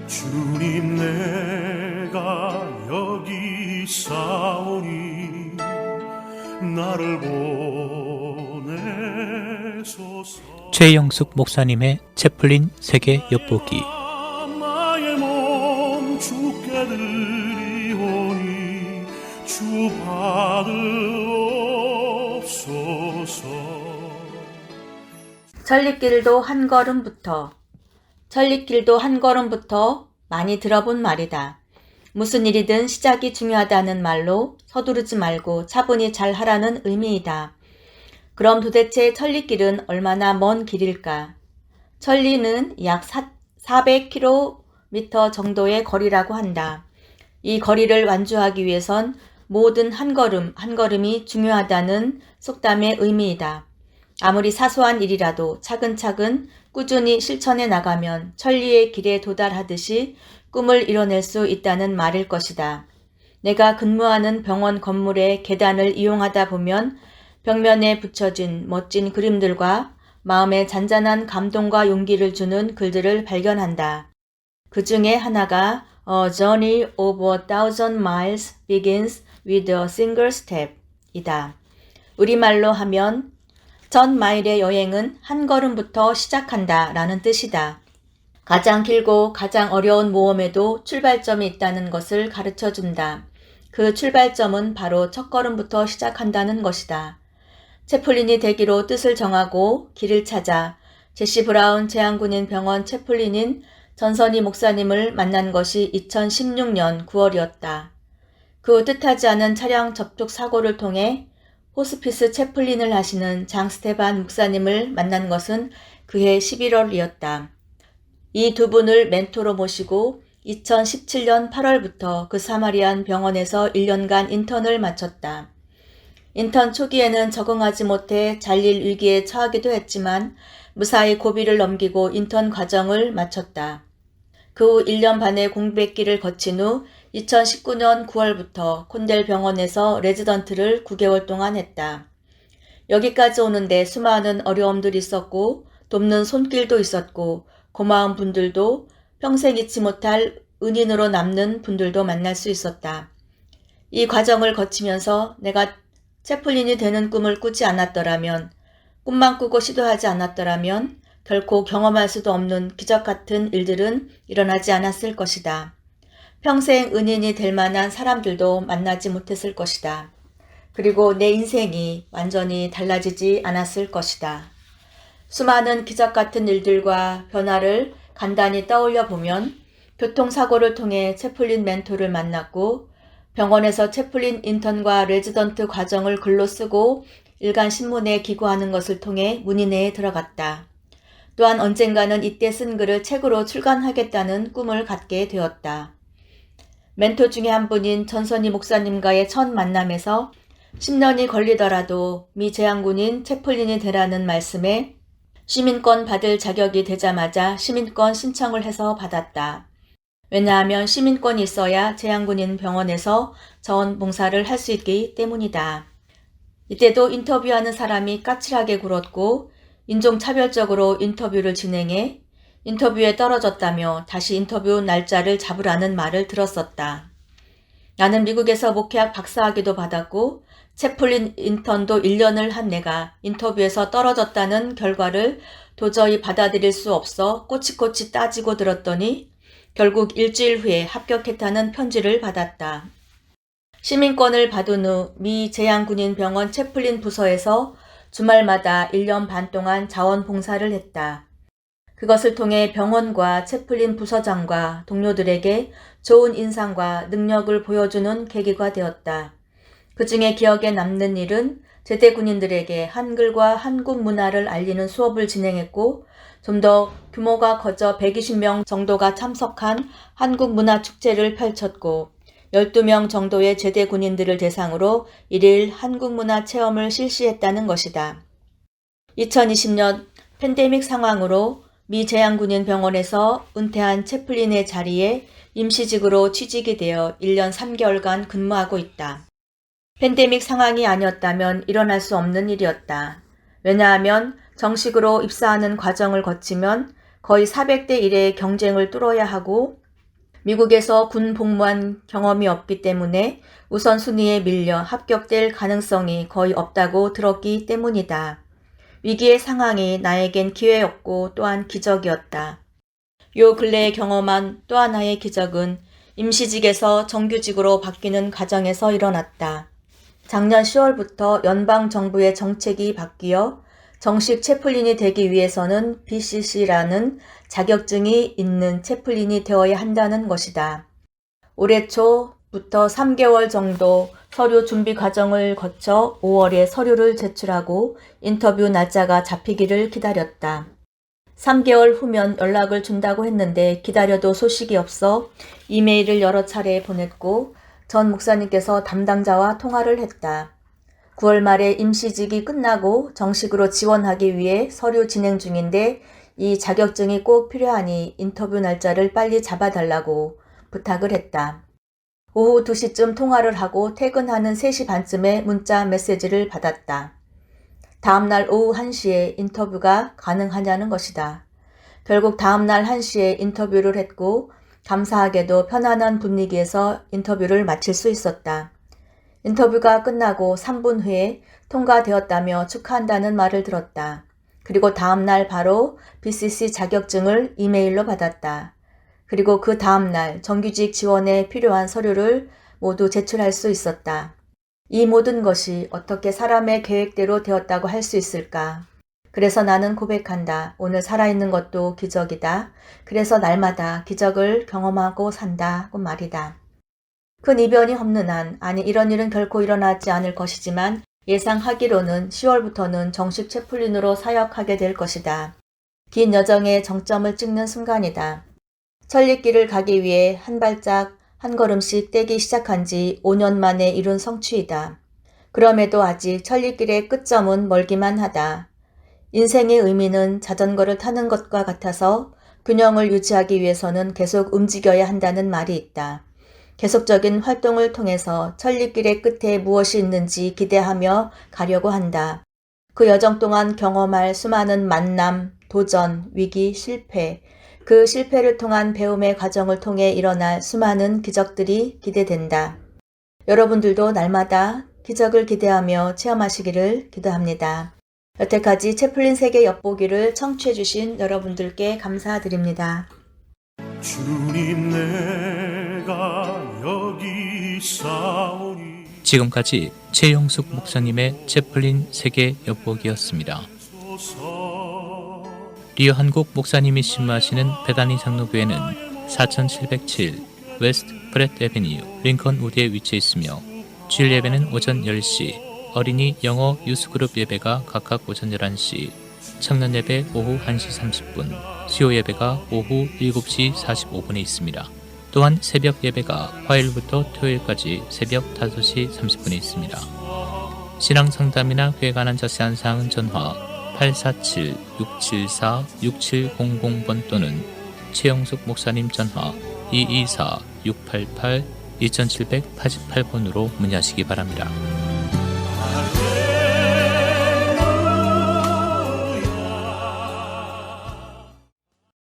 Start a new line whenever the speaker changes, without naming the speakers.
주님 내가 여기 있사오니 나를 보내소서.
최영숙 목사님의 채플린 세계 엿보기.
나의 몸 주께 드리오니 주 받으옵소서.
천리길도 한 걸음부터. 천리길도 한 걸음부터 많이 들어본 말이다. 무슨 일이든 시작이 중요하다는 말로 서두르지 말고 차분히 잘 하라는 의미이다. 그럼 도대체 천리길은 얼마나 먼 길일까? 천리는 약 400km 정도의 거리라고 한다. 이 거리를 완주하기 위해선 모든 한 걸음 한 걸음이 중요하다는 속담의 의미이다. 아무리 사소한 일이라도 차근차근 꾸준히 실천해 나가면 천리의 길에 도달하듯이 꿈을 이뤄낼 수 있다는 말일 것이다. 내가 근무하는 병원 건물의 계단을 이용하다 보면 벽면에 붙여진 멋진 그림들과 마음에 잔잔한 감동과 용기를 주는 글들을 발견한다. 그 중에 하나가 A journey of 1,000 miles begins with a single step 이다. 우리말로 하면 1000마일의 여행은 한 걸음부터 시작한다 라는 뜻이다. 가장 길고 가장 어려운 모험에도 출발점이 있다는 것을 가르쳐준다. 그 출발점은 바로 첫걸음부터 시작한다는 것이다. 채플린이 되기로 뜻을 정하고 길을 찾아 제시 브라운 재향군인 병원 채플린인 전선희 목사님을 만난 것이 2016년 9월이었다. 그 뜻하지 않은 차량 접촉 사고를 통해 호스피스 채플린을 하시는 장 스테반 목사님을 만난 것은 그해 11월이었다. 이 두 분을 멘토로 모시고 2017년 8월부터 그 사마리안 병원에서 1년간 인턴을 마쳤다. 인턴 초기에는 적응하지 못해 잘릴 위기에 처하기도 했지만 무사히 고비를 넘기고 인턴 과정을 마쳤다. 그 후 1년 반의 공백기를 거친 후 2019년 9월부터 콘델 병원에서 레지던트를 9개월 동안 했다. 여기까지 오는데 수많은 어려움들이 있었고 돕는 손길도 있었고 고마운 분들도 평생 잊지 못할 은인으로 남는 분들도 만날 수 있었다. 이 과정을 거치면서 내가 채플린이 되는 꿈을 꾸지 않았더라면, 꿈만 꾸고 시도하지 않았더라면 결코 경험할 수도 없는 기적 같은 일들은 일어나지 않았을 것이다. 평생 은인이 될 만한 사람들도 만나지 못했을 것이다. 그리고 내 인생이 완전히 달라지지 않았을 것이다. 수많은 기적 같은 일들과 변화를 간단히 떠올려 보면 교통사고를 통해 채플린 멘토를 만났고 병원에서 채플린 인턴과 레지던트 과정을 글로 쓰고 일간 신문에 기고하는 것을 통해 문인회에 들어갔다. 또한 언젠가는 이때 쓴 글을 책으로 출간하겠다는 꿈을 갖게 되었다. 멘토 중에 한 분인 전선희 목사님과의 첫 만남에서 10년이 걸리더라도 미 재향군인 채플린이 되라는 말씀에 시민권 받을 자격이 되자마자 시민권 신청을 해서 받았다. 왜냐하면 시민권이 있어야 재향군인 병원에서 자원봉사를 할 수 있기 때문이다. 이때도 인터뷰하는 사람이 까칠하게 굴었고 인종차별적으로 인터뷰를 진행해 인터뷰에 떨어졌다며 다시 인터뷰 날짜를 잡으라는 말을 들었었다. 나는 미국에서 목회학 박사학위도 받았고 채플린 인턴도 1년을 한 내가 인터뷰에서 떨어졌다는 결과를 도저히 받아들일 수 없어 꼬치꼬치 따지고 들었더니 결국 일주일 후에 합격했다는 편지를 받았다. 시민권을 받은 후 미 재향군인 병원 채플린 부서에서 주말마다 1년 반 동안 자원봉사를 했다. 그것을 통해 병원과 채플린 부서장과 동료들에게 좋은 인상과 능력을 보여주는 계기가 되었다. 그 중에 기억에 남는 일은 제대 군인들에게 한글과 한국 문화를 알리는 수업을 진행했고 좀 더 규모가 커져 120명 정도가 참석한 한국 문화 축제를 펼쳤고 12명 정도의 제대 군인들을 대상으로 1일 한국 문화 체험을 실시했다는 것이다. 2020년 팬데믹 상황으로 미 재향군인 병원에서 은퇴한 채플린의 자리에 임시직으로 취직이 되어 1년 3개월간 근무하고 있다. 팬데믹 상황이 아니었다면 일어날 수 없는 일이었다. 왜냐하면 정식으로 입사하는 과정을 거치면 거의 400대 1의 경쟁을 뚫어야 하고 미국에서 군 복무한 경험이 없기 때문에 우선순위에 밀려 합격될 가능성이 거의 없다고 들었기 때문이다. 위기의 상황이 나에겐 기회였고 또한 기적이었다. 요 근래에 경험한 또 하나의 기적은 임시직에서 정규직으로 바뀌는 과정에서 일어났다. 작년 10월부터 연방정부의 정책이 바뀌어 정식 채플린이 되기 위해서는 BCC라는 자격증이 있는 채플린이 되어야 한다는 것이다. 올해 초부터 3개월 정도 서류 준비 과정을 거쳐 5월에 서류를 제출하고 인터뷰 날짜가 잡히기를 기다렸다. 3개월 후면 연락을 준다고 했는데 기다려도 소식이 없어 이메일을 여러 차례 보냈고 전 목사님께서 담당자와 통화를 했다. 9월 말에 임시직이 끝나고 정식으로 지원하기 위해 서류 진행 중인데 이 자격증이 꼭 필요하니 인터뷰 날짜를 빨리 잡아달라고 부탁을 했다. 오후 2시쯤 통화를 하고 퇴근하는 3시 반쯤에 문자 메시지를 받았다. 다음날 오후 1시에 인터뷰가 가능하냐는 것이다. 결국 다음날 1시에 인터뷰를 했고 감사하게도 편안한 분위기에서 인터뷰를 마칠 수 있었다. 인터뷰가 끝나고 3분 후에 통과되었다며 축하한다는 말을 들었다. 그리고 다음날 바로 BCC 자격증을 이메일로 받았다. 그리고 그 다음날 정규직 지원에 필요한 서류를 모두 제출할 수 있었다. 이 모든 것이 어떻게 사람의 계획대로 되었다고 할 수 있을까? 그래서 나는 고백한다. 오늘 살아있는 것도 기적이다. 그래서 날마다 기적을 경험하고 산다고 말이다. 큰 이변이 없는 한, 아니 이런 일은 결코 일어나지 않을 것이지만 예상하기로는 10월부터는 정식 채플린으로 사역하게 될 것이다. 긴 여정의 정점을 찍는 순간이다. 천리길을 가기 위해 한 발짝 한 걸음씩 떼기 시작한 지 5년 만에 이룬 성취이다. 그럼에도 아직 천리길의 끝점은 멀기만 하다. 인생의 의미는 자전거를 타는 것과 같아서 균형을 유지하기 위해서는 계속 움직여야 한다는 말이 있다. 계속적인 활동을 통해서 천리길의 끝에 무엇이 있는지 기대하며 가려고 한다. 그 여정 동안 경험할 수많은 만남, 도전, 위기, 실패, 그 실패를 통한 배움의 과정을 통해 일어날 수많은 기적들이 기대된다. 여러분들도 날마다 기적을 기대하며 체험하시기를 기도합니다. 여태까지 채플린 세계 엿보기를 청취해주신 여러분들께 감사드립니다.
주님 내가 여기 있사오니
지금까지 최영숙 목사님의 채플린 세계 엿보기였습니다. 리어 한국 목사님이 신무하시는 베다니 장로교회는 4707 웨스트 프렛 애비뉴 링컨 우드에 위치해 있으며 주일 예배는 오전 10시, 어린이 영어 유스그룹 예배가 각각 오전 11시, 청년 예배 오후 1시 30분, 수요 예배가 오후 7시 45분에 있습니다. 또한 새벽 예배가 화요일부터 토요일까지 새벽 5시 30분에 있습니다. 신앙 상담이나 그에 관한 자세한 사항은 전화 847-674-6700번 또는 최영숙 목사님 전화 224-688-2788번으로 문의하시기 바랍니다.